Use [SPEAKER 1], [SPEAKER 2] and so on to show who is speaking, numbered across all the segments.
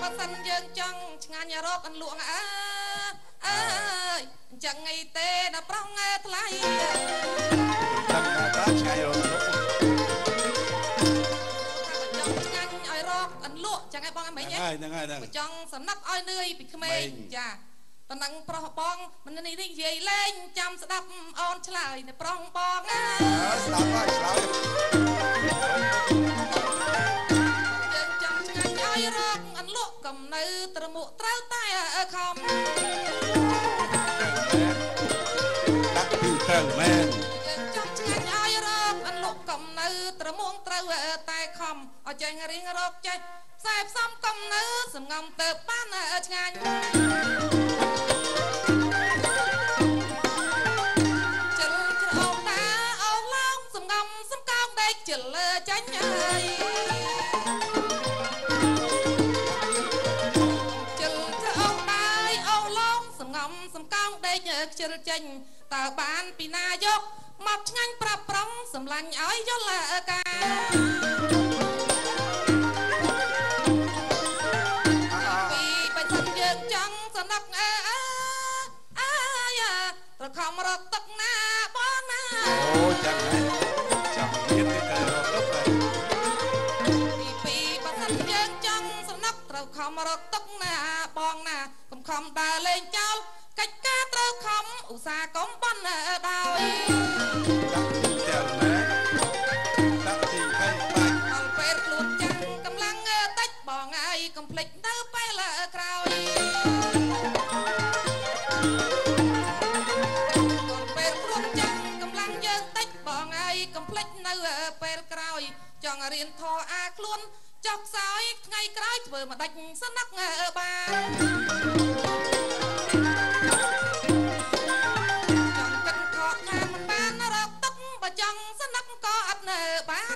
[SPEAKER 1] បើសិនយើងចង់ឆ្ងាញ់រកអន្លក់អើយចឹងអីទេដល់ប្រងថ្លៃ
[SPEAKER 2] ដឹងថាឆ្ងាយរក
[SPEAKER 1] ចង់ឆ្ងាញ់ឲ្យរកអន្លក់ចឹងឯងបងអីមិញ
[SPEAKER 2] ហ្នឹងហើយ
[SPEAKER 1] ចង់សំណាប់ឲ្យនឿយពីក្មេងចាប៉ុណ្ណឹងប្រុសបងមិននេះនិយាយលេងចាំស្ដាប់អូនឆ្លើយនៅប្រុសបង
[SPEAKER 2] ស្ដាប់ហើយឆ្លើយ
[SPEAKER 1] យើងចង់ឆ្ងាញ់ឲ្យរកអន្លក់កំនៅត្រមុខត្រូវតែខំ
[SPEAKER 2] ដាក់ពីត្រូវមែន
[SPEAKER 1] យើងចង់ឆ្ងាញ់ឲ្យរកអន្លក់កំនៅត្រមុខត្រូវតែខំឲ្យចេះរៀងរកចេះខ្សែផ្សំកំនៅសំងំទៅបានឆ្ងាញ់ជិលចាញ់ហើយជិលច្រអូនដែរអូឡងសំងំសំកោងដេកខ្ជិលចេញតើបានពីណាយកមកឆ្ងាញ់ប្រាប់ប្រងសម្លាញ់ឲ្យយល់ការពីបើសិនយើងចង់សំណឹកត្រខំរត់ទឹកណាបងណា
[SPEAKER 2] អូចឹងហើយចាំទៀតទៅរកទឹកហើយ
[SPEAKER 1] ពីបើសិនយើងចង់សំណឹកត្រូវខំរត់ទឹកណាបងណាកុំខំដើរលេងចោលកិច្ចការត្រូវខំឧស្សាហ៍កុំបន់ដោយ
[SPEAKER 2] ចាំមែនដាក់ទីហើយបាច់
[SPEAKER 1] អល់ពេលខ្លួនចាំកម្លាំងតិចបងហើយកុំភ្លេចទៅពេលក្រោយកុំភ្លេចនៅពេលក្រោយចង់រៀនធរអាខ្លួនចុះខ្សោយថ្ងៃក្រោយធ្វើមកដាច់សនឹកបានចង់កិនខកខានមិនបានរកទឹកបើចង់សនឹកក៏អត់នៅបាន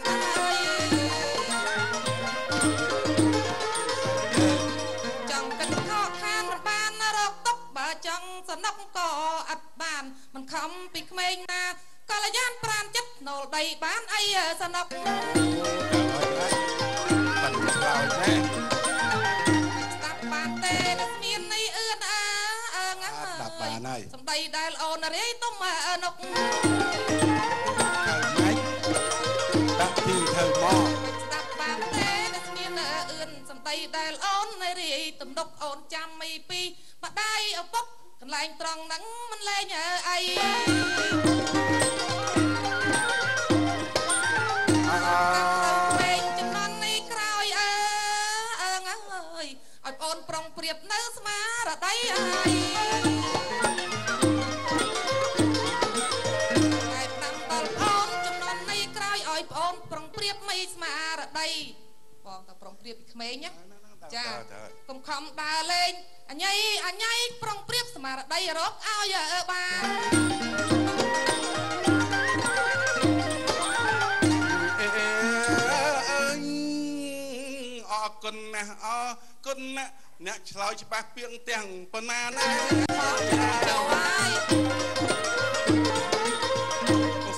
[SPEAKER 1] ចង់កិនខកខានមិនបានរកទឹកបើចង់សនឹកក៏អត់បានមិនខំពីក្មេងណាកល្យានប្រានចិត្តណូលដីបានអីសនុក
[SPEAKER 2] បាត់ឆ្លោយណា
[SPEAKER 1] ស្ដាប់បានទេនៅស្មាននេះអឿនហ្នឹង
[SPEAKER 2] ស្ដាប់បានហើយ
[SPEAKER 1] សំដីដែលអូនរាយទុំនុក
[SPEAKER 2] ហើយម៉េចដាក់ទីធ្វើមក
[SPEAKER 1] ស្ដាប់បានទេនៅស្មានអឿនសំដីដែលអូនរាយទំនុកអូនចាំមីពីម្ដាយឪពុកកន្លែងត្រង់ហ្នឹងមិនលែងអីពេកចំណន់នេះក្រោយអើយឲ្យបងប្រុងព្រៀបនៅស្មារតីអើយតែតាមដល់បងចំណន់នេះក្រោយឲ្យបងប្រុងព្រៀបមិនស្មារតីបងតើប្រុងព្រៀបពីក្មេងណាចាកុំខំដើរលេងអញៃប្រុងព្រៀបស្មារតីរកឲ្យបាន
[SPEAKER 2] អរគុណណាស់អរគុណណាស់អ្នកឆ្លើយច្បាស់ពីងទាំងប៉ុណ្ណាណា
[SPEAKER 1] ចូលហើយ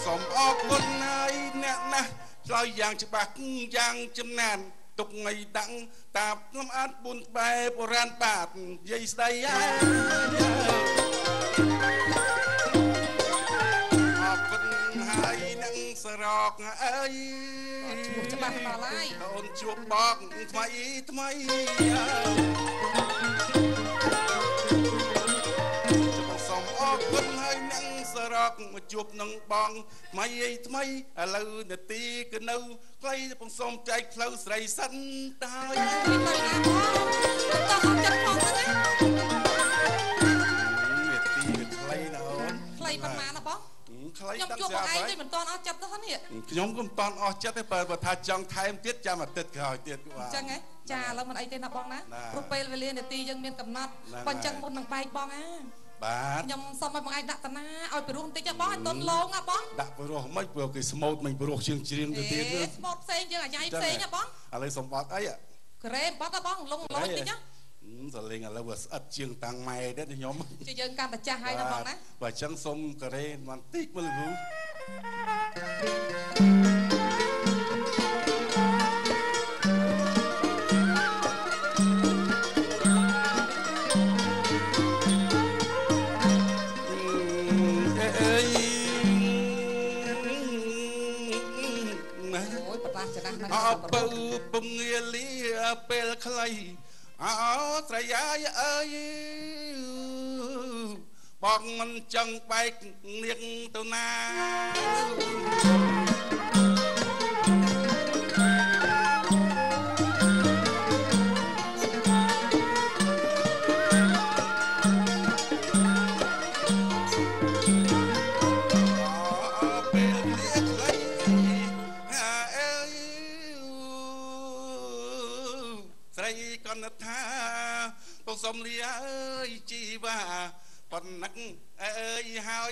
[SPEAKER 2] សូមអរគុណហើយអ្នកណាស់ឆ្លើយយ៉ាងច្បាស់យ៉ាងចំណានទុកងៃដឹងតាលំអាត4បែបបុរាណបាទនិយាយស្ដីអរគុណហើយនឹងសរកអើយ
[SPEAKER 1] ឈ្មោះច្បាស់ដល់ហើយ
[SPEAKER 2] អូនជួបបងថ្មីសូមអរគុណហើយនឹងសរកមកជួបនឹងបងថ្មីឥឡូវនាទីគឺនៅខ្លីผมសូមចែកផ្លូវស្រីសិនតើហើយ
[SPEAKER 1] ទៅណាបងតោះអត់ចិត្តផងទៅណា
[SPEAKER 2] នាទីវាខ្លីណាអូន
[SPEAKER 1] ខ្លីប៉ុន្មានណាបង
[SPEAKER 2] ខ្លី
[SPEAKER 1] ខ្ញុំជួបបងឯងទៅមិនតាន់អស់ចិត្តទៅហ្នឹង
[SPEAKER 2] ខ្ញុំក៏មិនតាន់អស់ចិត្តទេបើថាចង់ថែមទៀតចាំអាទិត្យក្រោយទៀត
[SPEAKER 1] បាទអញ្ចឹងហ៎ចាឥឡូវមិនអីទេណាបងណាព្រោះពេលវេលានាទីយើងមានកំណត់បើអញ្ចឹងមុននឹងបែកបង
[SPEAKER 2] បាទ
[SPEAKER 1] ខ្ញុំសុំឲ្យបងឯងដាក់តាណាឲ្យពីរោះបន្តិចបងឲ្យតុនលងបង
[SPEAKER 2] ដាក់ពីរោះមិនព្រោះគេស្មូតមិនពីរោះជាងជ្រៀងទៅទៀត
[SPEAKER 1] ស្មូតផ្សេងយើងអាយ៉ៃផ្សេងបង
[SPEAKER 2] ឥឡូវសុំបត់អី
[SPEAKER 1] ក្រែបត់បងលងលយតិច
[SPEAKER 2] សលេងឥឡូវវាស្អិតជាងតាំងម៉ែទេខ្ញុំ
[SPEAKER 1] ជាយើងកាន់តែចាស់ហើយណាបងណា
[SPEAKER 2] បើអញ្ចឹងសុំការ៉េបន្តិចមើលគ្រូ ងាលីពេលខ្លីអោស្រយាយអើយបងមិនចង់បែកនាងទៅណាថាបងសុំលីអើយជីវ៉ាប៉ុណ្ណឹងអើយហើយ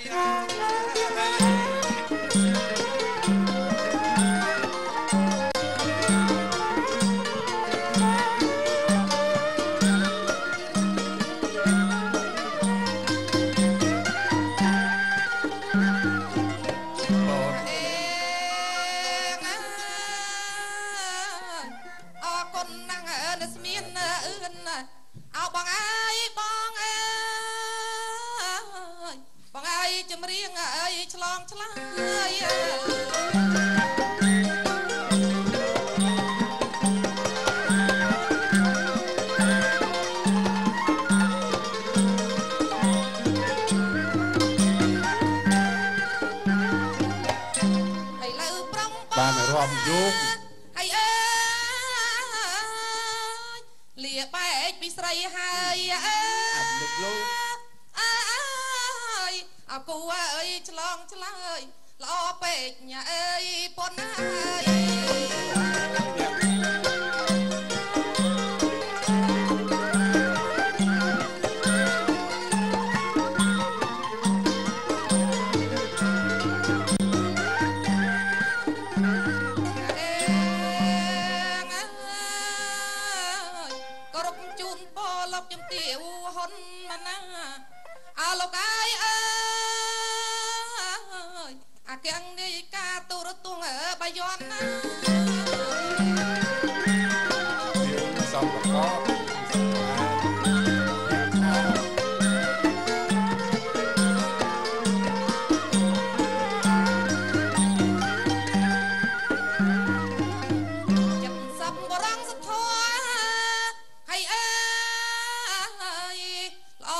[SPEAKER 2] ចម្រៀងអើយឆ្លងឆ្លើយហើយលើប្រំបានរាប់យោគហើយអើយលាបែកពីស្រីហើយអើយអគូអើយឆ្លងឆ្លើយល្អពេកញ៉ាអើយប៉ុនហើយក៏រកជូនពោលោកជំទាវហ៊ុនណាអើលោកអើយអាកៀងនេះកាទូរទស្សន៍បាយ័នណាសំបកចិត្តសំបរងសធัวហើយអើយល្អ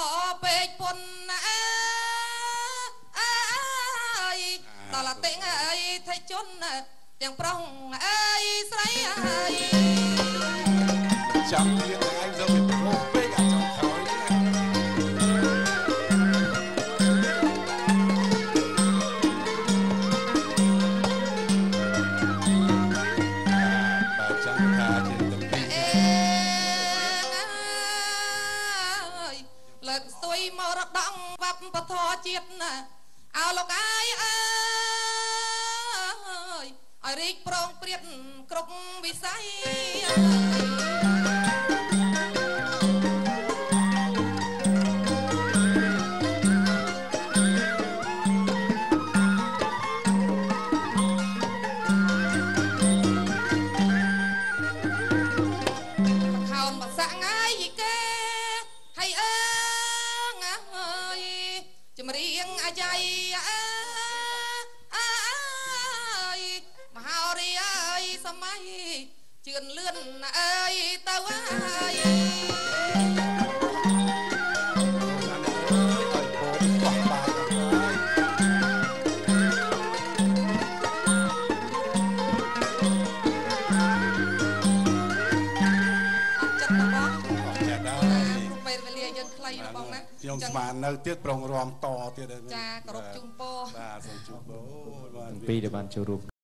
[SPEAKER 2] ពេកពុនណាដល់តែងអើយថៃជន់ទាំងប្រុសអើយស្រីអើយចាំទៀតឯងទៅពីប្រុសពេកអាចចង់ក្រោយបើចាំថាជាទៅពីលើកស្ទួយមរតកវប្បធម៌ជាតិណាអើលោកអើយឲ្យរីកប្រងព្រាតគ្រប់វិស័យខោនមកសាក់ងាយគេហើយអើយចម្រៀងអាយ៉ៃសម័យជឿនលឿនអើយទៅហើយពេលវេលាយើងខ្លីណាបងណាខ្ញុំស្មាននៅទៀតប្រងរំតទៀតចាគោរពជូនពរបាទសូមជូនពរពីដែលបានចូលរួម